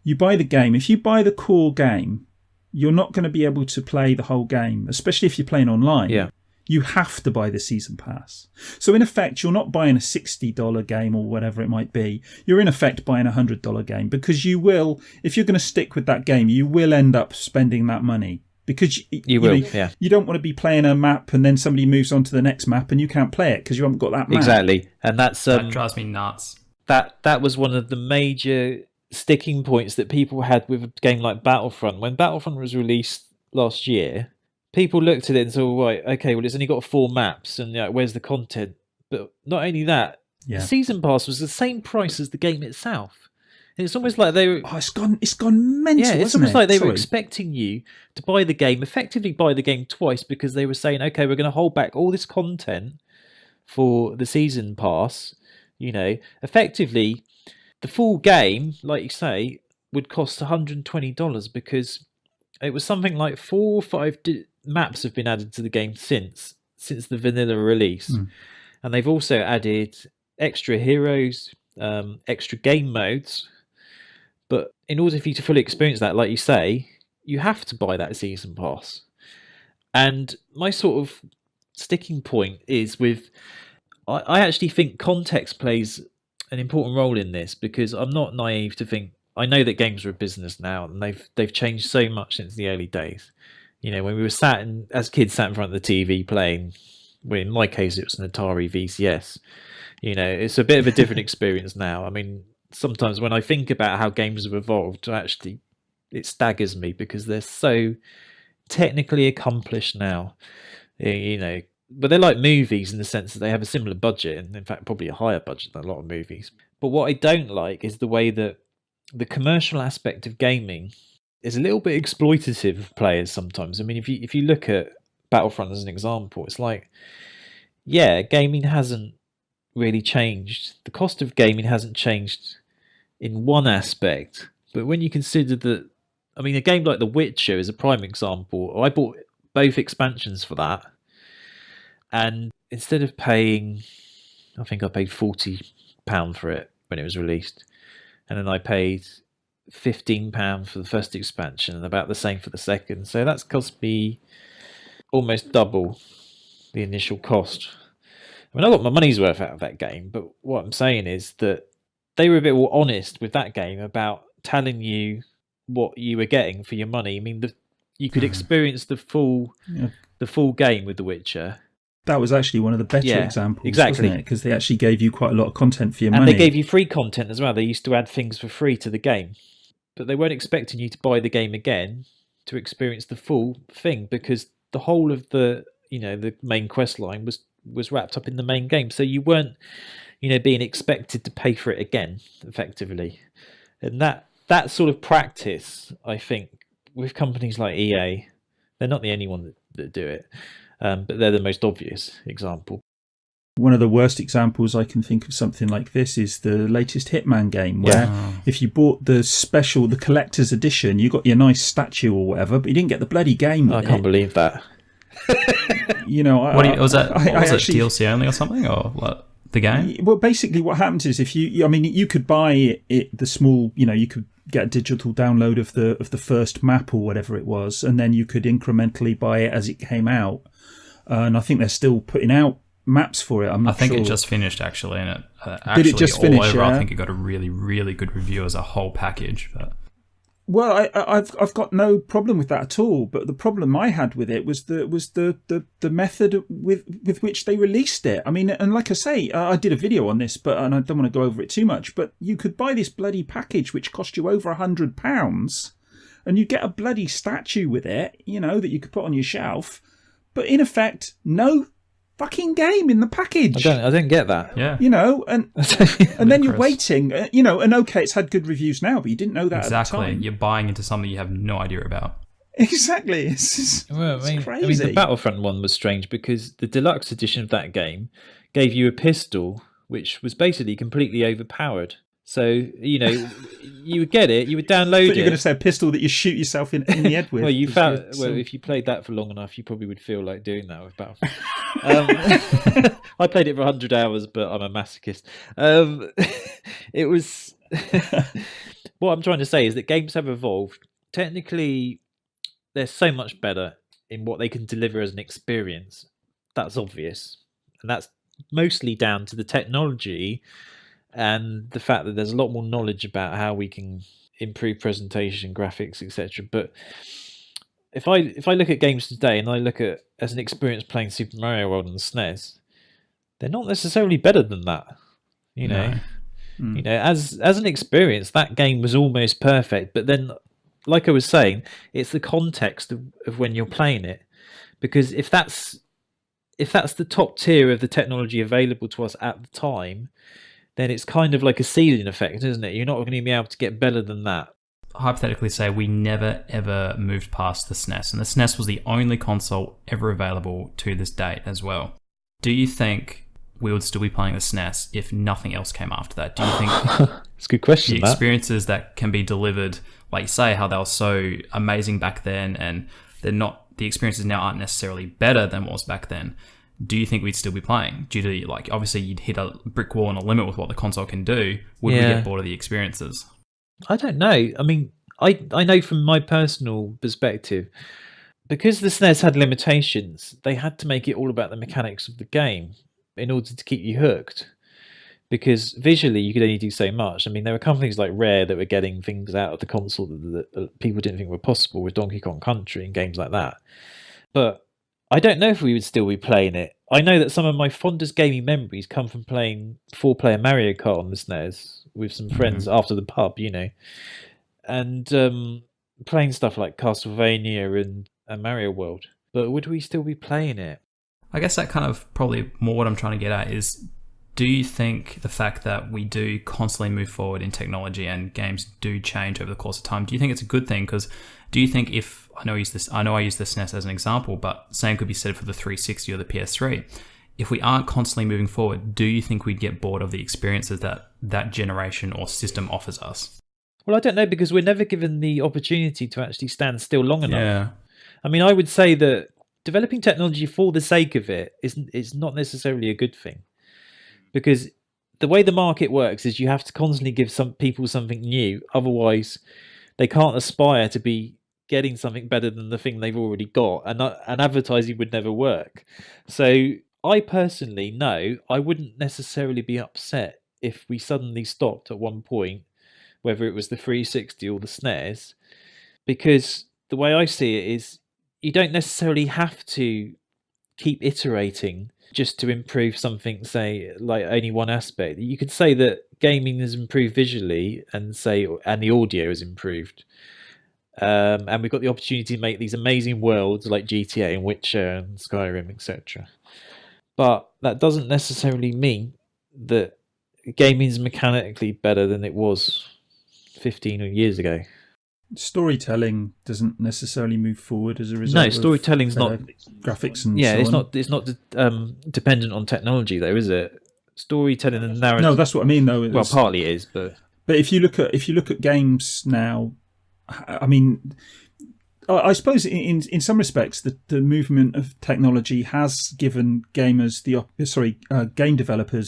Speaker 3: you buy the game. If you buy the core game, you're not going to be able to play the whole game, especially if you're playing online.
Speaker 1: Yeah.
Speaker 3: You have to buy the season pass. So in effect, you're not buying a $60 game or whatever it might be. You're in effect buying a $100 game, because you will, if you're going to stick with that game, you will end up spending that money, because
Speaker 1: You will, yeah.
Speaker 3: You don't want to be playing a map and then somebody moves on to the next map and you can't play it because you haven't got that map.
Speaker 1: Exactly, and that's
Speaker 2: That drives me nuts.
Speaker 1: that was one of the major sticking points that people had with a game like Battlefront. When Battlefront was released last year, people looked at it and said, right, okay, well, it's only got 4 maps, and where's the content? But not only that, the season pass was the same price as the game itself. And it's almost like they were...
Speaker 3: Oh, it's gone mental,
Speaker 1: yeah, it's
Speaker 3: hasn't
Speaker 1: almost
Speaker 3: it?
Speaker 1: like they were expecting you to buy the game, effectively buy the game twice, because they were saying, okay, we're going to hold back all this content for the season pass. Effectively, the full game, like you say, would cost $120 because it was something like 4 or 5 maps have been added to the game since the vanilla release. And they've also added extra heroes, extra game modes. But in order for you to fully experience that, like you say, you have to buy that season pass. And my sort of sticking point is with... I actually think context plays an important role in this, because I'm not naive to think... I know that games are a business now, and they've changed so much since the early days. When we were as kids sat in front of the TV playing... Well, in my case, it was an Atari VCS. It's a bit of a different experience now. I mean... Sometimes when I think about how games have evolved, actually, it staggers me because they're so technically accomplished now. But they're like movies in the sense that they have a similar budget, and in fact, probably a higher budget than a lot of movies. But what I don't like is the way that the commercial aspect of gaming is a little bit exploitative of players sometimes. I mean, if you look at Battlefront as an example, it's like, yeah, gaming hasn't really changed. The cost of gaming hasn't changed in one aspect, but when you consider that, I mean, a game like The Witcher is a prime example. I bought both expansions for that, and instead of paying, I think I paid £40 for it when it was released, and then I paid £15 for the first expansion and about the same for the second. So that's cost me almost double the initial cost. I mean, I got my money's worth out of that game, but what I'm saying is that they were a bit more honest with that game about telling you what you were getting for your money. I mean, you could experience the full game with The Witcher.
Speaker 3: That was actually one of the better examples,
Speaker 1: exactly,
Speaker 3: wasn't it? Because they actually gave you quite a lot of content for your
Speaker 1: money.
Speaker 3: And
Speaker 1: they gave you free content as well. They used to add things for free to the game, but they weren't expecting you to buy the game again to experience the full thing, because the whole of the main quest line was wrapped up in the main game, so you weren't being expected to pay for it again, effectively. And that sort of practice, I think, with companies like EA, they're not the only one that do it, but they're the most obvious example.
Speaker 3: One of the worst examples I can think of something like this is the latest Hitman game, where if you bought the collector's edition, you got your nice statue or whatever, but you didn't get the bloody game.
Speaker 1: I can't believe that.
Speaker 2: Was that DLC only or something, or what? The game?
Speaker 3: Well, basically, what happens is you could buy the small, you could get a digital download of the first map or whatever it was, and then you could incrementally buy it as it came out. And I think they're still putting out maps for it.
Speaker 2: I think it just finished actually, and
Speaker 3: did it just finish?
Speaker 2: Over, I think it got a really, really good review as a whole package, but.
Speaker 3: Well, I've got no problem with that at all. But the problem I had with it was the method with which they released it. I mean, and like I say, I did a video on this, and I don't want to go over it too much. But you could buy this bloody package which cost you over £100, and you get a bloody statue with it, that you could put on your shelf. But in effect, no fucking game in the package.
Speaker 1: I don't get that.
Speaker 2: Yeah.
Speaker 3: And then you're waiting, and okay, it's had good reviews now, but you didn't know that at the time.
Speaker 2: You're buying into something you have no idea about.
Speaker 3: Exactly. It's crazy.
Speaker 1: I mean, the Battlefront one was strange because the deluxe edition of that game gave you a pistol which was basically completely overpowered. So, you would get it, you would download it.
Speaker 3: You're going to say a pistol that you shoot yourself in the head with.
Speaker 1: If you played that for long enough, you probably would feel like doing that with Battlefront. I played it for 100 hours, but I'm a masochist. It was... What I'm trying to say is that games have evolved. Technically, they're so much better in what they can deliver as an experience. That's obvious. And that's mostly down to the technology and the fact that there's a lot more knowledge about how we can improve presentation, graphics, etc. But if I look at games today and I look at as an experience playing Super Mario World on the SNES, they're not necessarily better than that. You know, as an experience, that game was almost perfect. But then, like I was saying, it's the context of when you're playing it, because if that's the top tier of the technology available to us at the time, then it's kind of like a ceiling effect, isn't it? You're not going to be able to get better than that.
Speaker 2: Hypothetically say we never ever moved past the SNES, and the SNES was the only console ever available to this date as well. Do you think we would still be playing the SNES if nothing else came after that? Do you think
Speaker 1: it's a good question,
Speaker 2: the experiences that can be delivered, like you say, how they were so amazing back then, and they're not, the experiences now aren't necessarily better than what was back then, do you think we'd still be playing? Due to, like, obviously you'd hit a brick wall and a limit with what the console can do. Would we get bored of the experiences?
Speaker 1: I don't know. I mean, I know from my personal perspective, because the SNES had limitations, they had to make it all about the mechanics of the game in order to keep you hooked. Because visually, you could only do so much. I mean, there were companies like Rare that were getting things out of the console that people didn't think were possible with Donkey Kong Country and games like that. But I don't know if we would still be playing it. I know that some of my fondest gaming memories come from playing 4-player Mario Kart on the SNES with some friends after the pub, you know, and playing stuff like Castlevania and Mario World. But would we still be playing it?
Speaker 2: I guess that kind of probably more what I'm trying to get at is, do you think the fact that we do constantly move forward in technology and games do change over the course of time, do you think it's a good thing? Because do you think if, I know I use the SNES as an example, but same could be said for the 360 or the PS3. If we aren't constantly moving forward, do you think we'd get bored of the experiences that generation or system offers us?
Speaker 1: Well, I don't know, because we're never given the opportunity to actually stand still long enough.
Speaker 2: Yeah.
Speaker 1: I mean, I would say that developing technology for the sake of it is not necessarily a good thing, because the way the market works is you have to constantly give some people something new. Otherwise, they can't aspire to be getting something better than the thing they've already got, and advertising would never work. So I personally know I wouldn't necessarily be upset if we suddenly stopped at one point, whether it was the 360 or the SNES, because the way I see it is you don't necessarily have to keep iterating just to improve something, say, like only one aspect. You could say that gaming has improved visually and the audio has improved. And we've got the opportunity to make these amazing worlds like GTA and Witcher and Skyrim, etc. But that doesn't necessarily mean that gaming is mechanically better than it was 15 years ago.
Speaker 3: Storytelling doesn't necessarily move forward as a result.
Speaker 1: No, storytelling's not
Speaker 3: graphics and
Speaker 1: it's not dependent on technology, though, is it? Storytelling and narrative.
Speaker 3: No, that's what I mean, though.
Speaker 1: Well, partly it is, but
Speaker 3: if you look at games now, I mean, I suppose in some respects the movement of technology has given game developers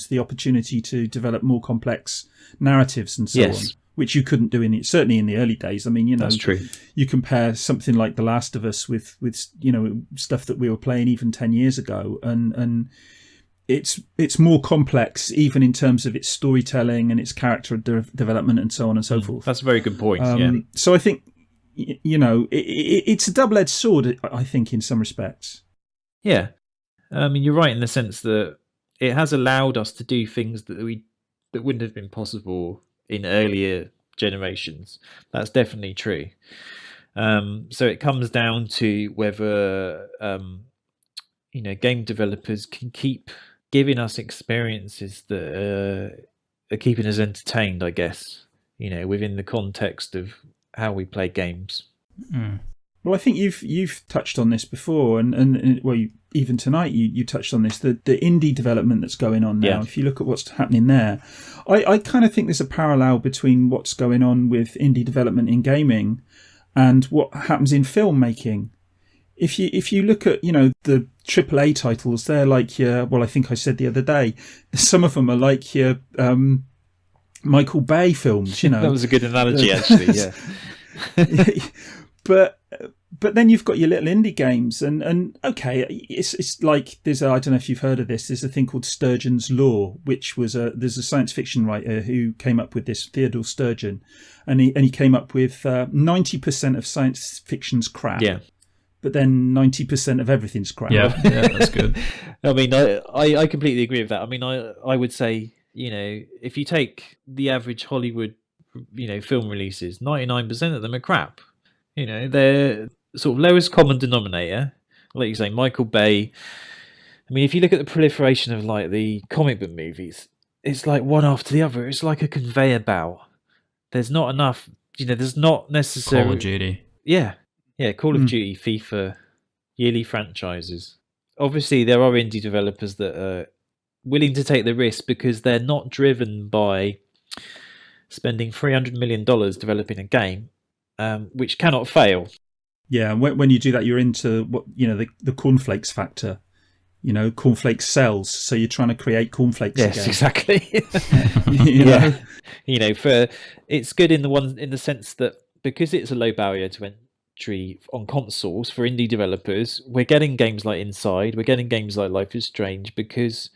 Speaker 3: the opportunity to develop more complex narratives and so on, which you couldn't do certainly in the early days. I mean, you know,
Speaker 1: that's true.
Speaker 3: You compare something like The Last of Us with you know, stuff that we were playing even 10 years ago, and it's more complex even in terms of its storytelling and its character development and so on and so forth.
Speaker 1: That's a very good point.
Speaker 3: So I think, you know, it's a double-edged sword, I think, in some respects.
Speaker 1: Yeah, I mean, you're right in the sense that it has allowed us to do things that wouldn't have been possible in earlier generations. That's definitely true. So it comes down to whether you know, game developers can keep giving us experiences that are keeping us entertained, I guess, you know, within the context of how we play games.
Speaker 3: Well, I think you've touched on this before, and well, even tonight you touched on this, the indie development that's going on now. Yeah. If you look at what's happening there, I kind of think there's a parallel between what's going on with indie development in gaming and what happens in filmmaking. If you look at, you know, the AAA titles, they're like your, well, I think I said the other day, some of them are like your Michael Bay films, you know.
Speaker 1: That was a good analogy, actually, yeah.
Speaker 3: But then you've got your little indie games, and okay, it's like I don't know if you've heard of this. There's a thing called Sturgeon's Law, which was there's a science fiction writer who came up with this, Theodore Sturgeon, and he came up with 90% of science fiction's crap.
Speaker 1: Yeah.
Speaker 3: but then 90% of everything's crap.
Speaker 2: Yeah, that's good.
Speaker 1: I mean, I completely agree with that. I mean, I would say, if you take the average Hollywood, film releases, 99% of them are crap. They're sort of lowest common denominator. Like you say, Michael Bay. I mean, if you look at the proliferation of like the comic book movies, it's like one after the other. It's like a conveyor belt. There's not enough. There's not necessarily
Speaker 2: Call of Duty.
Speaker 1: Yeah, Call of Duty, FIFA, yearly franchises. Obviously, there are indie developers that are willing to take the risk because they're not driven by spending $300 million developing a game, which cannot fail.
Speaker 3: Yeah, when you do that, you're into what the cornflakes factor. Cornflakes sells, so you're trying to create cornflakes
Speaker 1: yes,
Speaker 3: again.
Speaker 1: Exactly. For it's good in the sense that because it's a low barrier to entry on consoles for indie developers, we're getting games like Inside, we're getting games like Life is Strange because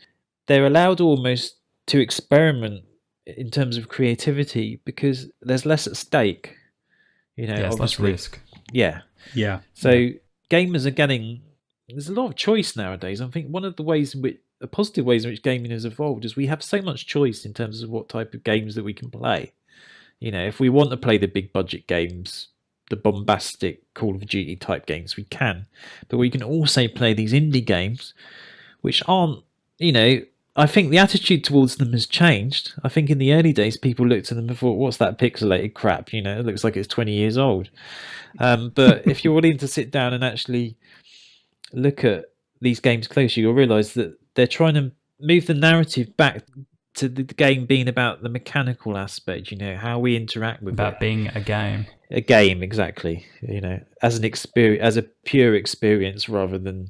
Speaker 1: they're allowed almost to experiment in terms of creativity because there's less at stake.
Speaker 2: It's less risk.
Speaker 1: Yeah. So gamers are getting. There's a lot of choice nowadays. I think one of the positive ways in which gaming has evolved is we have so much choice in terms of what type of games that we can play. If we want to play the big budget games, the bombastic Call of Duty type games, we can. But we can also play these indie games, which aren't, I think the attitude towards them has changed. I think in the early days, people looked at them and thought, what's that pixelated crap? It looks like it's 20 years old. But if you're willing to sit down and actually look at these games closely, you'll realise that they're trying to move the narrative back to the game being about the mechanical aspect, how we interact with
Speaker 2: about being a game.
Speaker 1: A game, exactly. As an experience, as a pure experience, rather than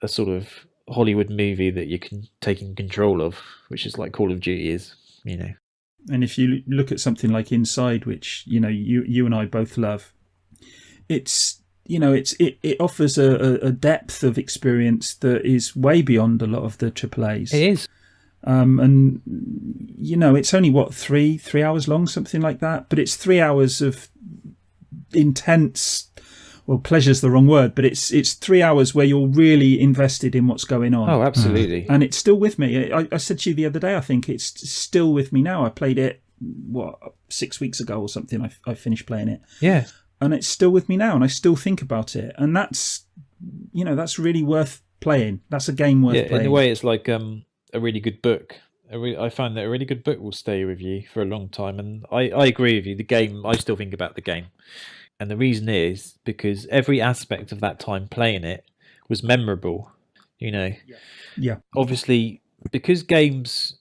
Speaker 1: a sort of Hollywood movie that you can take in control of, which is like Call of Duty is.
Speaker 3: And if you look at something like Inside, which you and I both love, it offers a depth of experience that is way beyond a lot of the AAAs.
Speaker 1: It is.
Speaker 3: And it's only 3 hours long, something like that, but it's 3 hours of intense, well, pleasure's the wrong word, but it's 3 hours where you're really invested in what's going on.
Speaker 1: Oh, absolutely.
Speaker 3: And it's still with me. I said to you the other day, I think it's still with me now. I played it 6 weeks ago or something. I finished playing it.
Speaker 1: Yeah.
Speaker 3: And it's still with me now, and I still think about it. And that's really worth playing. That's a game worth playing.
Speaker 1: In a way, it's like a really good book. I find that a really good book will stay with you for a long time. And I agree with you. The game, I still think about the game. And the reason is because every aspect of that time playing it was memorable.
Speaker 3: Yeah.
Speaker 1: Obviously, because games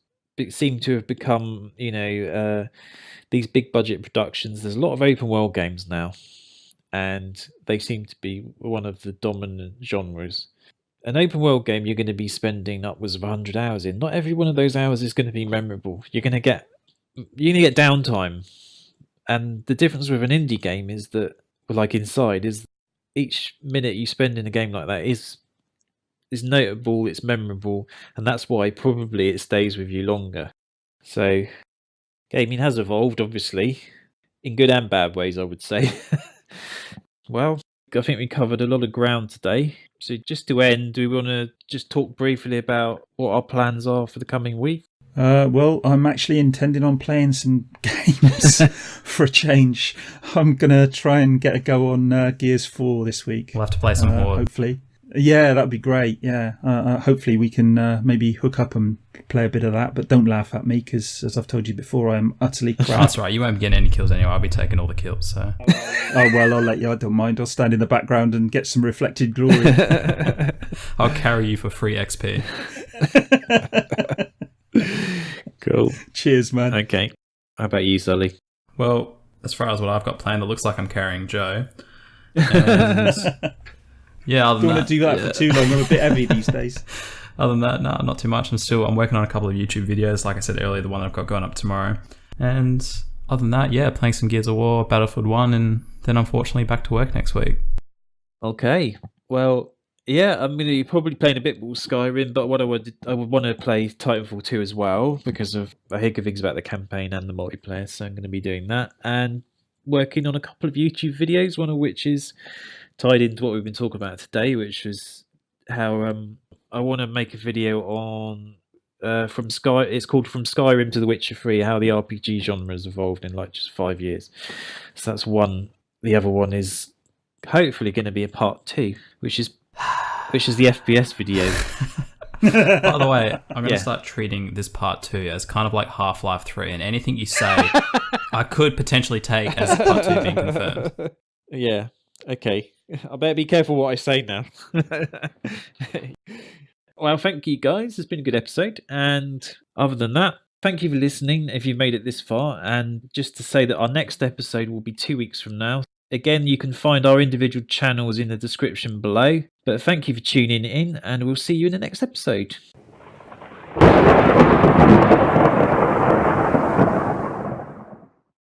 Speaker 1: seem to have become, these big budget productions, there's a lot of open world games now, and they seem to be one of the dominant genres. An open world game you're going to be spending upwards of 100 hours in. Not every one of those hours is going to be memorable. You're going to get downtime. And the difference with an indie game is that, like Inside, is each minute you spend in a game like that is notable, it's memorable, and that's why probably it stays with you longer. So gaming has evolved, obviously, in good and bad ways, I would say. Well, I think we covered a lot of ground today. So just to end, do we want to just talk briefly about what our plans are for the coming week?
Speaker 3: Well, I'm actually intending on playing some games for a change. I'm going to try and get a go on Gears 4 this week.
Speaker 2: We'll have to play some more.
Speaker 3: Hopefully. Yeah, that'd be great. Yeah. Hopefully we can maybe hook up and play a bit of that, but don't laugh at me because, as I've told you before, I am utterly crap.
Speaker 2: That's right. You won't be getting any kills anyway. I'll be taking all the kills. So.
Speaker 3: Oh, well, I'll let you. I don't mind. I'll stand in the background and get some reflected glory.
Speaker 2: I'll carry you for free XP.
Speaker 1: Cool.
Speaker 3: Cheers, man.
Speaker 1: Okay. How about you, Sully?
Speaker 2: Well, as far as what I've got planned, it looks like I'm carrying Joe. And yeah, other than
Speaker 3: don't want to do that for too long. I'm a bit heavy these days.
Speaker 2: Other than that, no, not too much. I'm working on a couple of YouTube videos, like I said earlier, the one that I've got going up tomorrow. And other than that, yeah, playing some Gears of War, Battlefield 1, and then unfortunately back to work next week.
Speaker 1: Okay. Well, yeah, I'm going to be probably playing a bit more Skyrim, but I would want to play Titanfall 2 as well because of I hear good things about the campaign and the multiplayer, so I'm going to be doing that and working on a couple of YouTube videos, one of which is tied into what we've been talking about today, which was how I want to make a video on from Sky. It's called From Skyrim to The Witcher 3: How the RPG genre has evolved in like just 5 years. So that's one. The other one is hopefully going to be a part 2, which is the FPS video.
Speaker 2: By the way, I'm going to
Speaker 1: Yeah.
Speaker 2: start treating this part 2 as kind of like Half-Life 3, and anything you say, I could potentially take as part 2 being confirmed.
Speaker 1: Yeah. Okay. I better be careful what I say now. Well, thank you guys. It's been a good episode. And other than that, thank you for listening if you've made it this far. And just to say that our next episode will be 2 weeks from now. Again, you can find our individual channels in the description below. But thank you for tuning in, and we'll see you in the next episode.